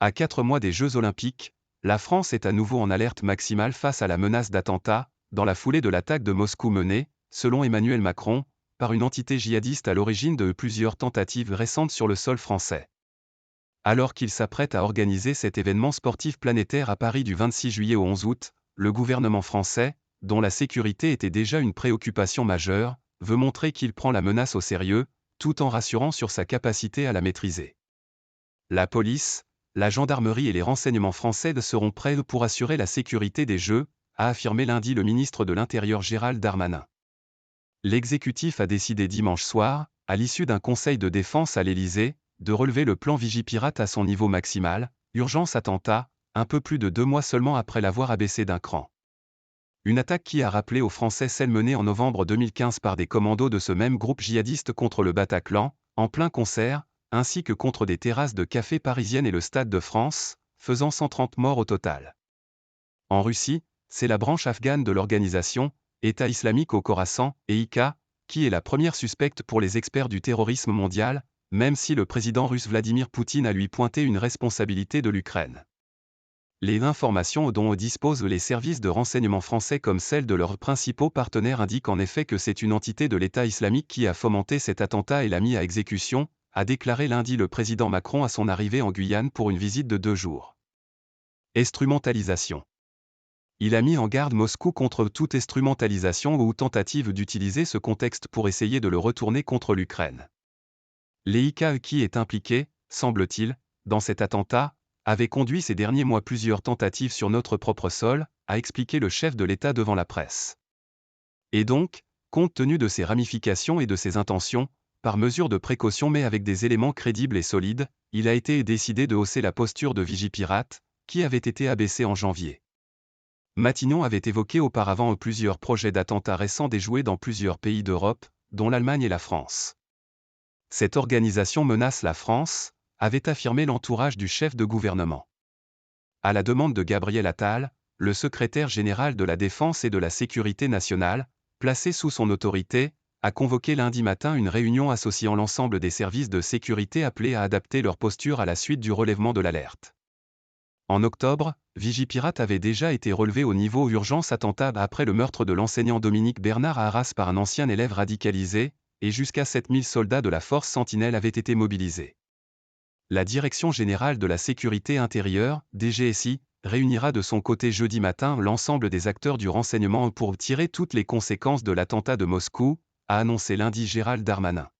À 4 mois des Jeux Olympiques, la France est à nouveau en alerte maximale face à la menace d'attentat, dans la foulée de l'attaque de Moscou menée, selon Emmanuel Macron, par une entité djihadiste à l'origine de plusieurs tentatives récentes sur le sol français. Alors qu'il s'apprête à organiser cet événement sportif planétaire à Paris du 26 juillet au 11 août, le gouvernement français, dont la sécurité était déjà une préoccupation majeure, veut montrer qu'il prend la menace au sérieux, tout en rassurant sur sa capacité à la maîtriser. La police, la gendarmerie et les renseignements français seront prêts pour assurer la sécurité des Jeux, a affirmé lundi le ministre de l'Intérieur Gérald Darmanin. L'exécutif a décidé dimanche soir, à l'issue d'un conseil de défense à l'Élysée, de relever le plan Vigipirate à son niveau maximal, urgence attentat, un peu plus de 2 mois seulement après l'avoir abaissé d'un cran. Une attaque qui a rappelé aux Français celle menée en novembre 2015 par des commandos de ce même groupe djihadiste contre le Bataclan, en plein concert, ainsi que contre des terrasses de café parisiennes et le Stade de France, faisant 130 morts au total. En Russie, c'est la branche afghane de l'organisation, État islamique au Khorasan, EIK, qui est la première suspecte pour les experts du terrorisme mondial, même si le président russe Vladimir Poutine a lui pointé une responsabilité de l'Ukraine. Les informations dont disposent les services de renseignement français comme celles de leurs principaux partenaires indiquent en effet que c'est une entité de l'État islamique qui a fomenté cet attentat et l'a mis à exécution, a déclaré lundi le président Macron à son arrivée en Guyane pour une visite de 2 jours. Instrumentalisation. Il a mis en garde Moscou contre toute instrumentalisation ou tentative d'utiliser ce contexte pour essayer de le retourner contre l'Ukraine. L'EIK qui est impliqué, semble-t-il, dans cet attentat, avait conduit ces derniers mois plusieurs tentatives sur notre propre sol, a expliqué le chef de l'État devant la presse. Et donc, compte tenu de ses ramifications et de ses intentions, par mesure de précaution mais avec des éléments crédibles et solides, il a été décidé de hausser la posture de Vigipirate, qui avait été abaissée en janvier. Matignon avait évoqué auparavant plusieurs projets d'attentats récents déjoués dans plusieurs pays d'Europe, dont l'Allemagne et la France. Cette organisation menace la France, avait affirmé l'entourage du chef de gouvernement. À la demande de Gabriel Attal, le secrétaire général de la Défense et de la Sécurité nationale, placé sous son autorité, a convoqué lundi matin une réunion associant l'ensemble des services de sécurité appelés à adapter leur posture à la suite du relèvement de l'alerte. En octobre, Vigipirate avait déjà été relevé au niveau urgence attentat après le meurtre de l'enseignant Dominique Bernard à Arras par un ancien élève radicalisé, et jusqu'à 7000 soldats de la force Sentinelle avaient été mobilisés. La Direction générale de la sécurité intérieure, DGSI, réunira de son côté jeudi matin l'ensemble des acteurs du renseignement pour tirer toutes les conséquences de l'attentat de Moscou, a annoncé lundi Gérald Darmanin.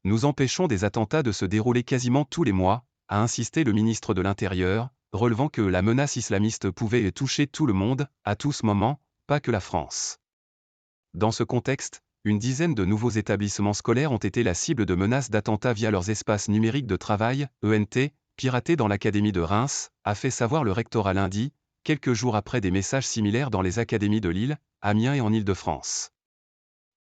Nous empêchons des attentats de se dérouler quasiment tous les mois, a insisté le ministre de l'Intérieur, relevant que la menace islamiste pouvait toucher tout le monde, à tous moments, pas que la France. Dans ce contexte, une dizaine de nouveaux établissements scolaires ont été la cible de menaces d'attentats via leurs espaces numériques de travail, ENT, piratés dans l'académie de Reims, a fait savoir le rectorat lundi, quelques jours après des messages similaires dans les académies de Lille, Amiens et en Île-de-France.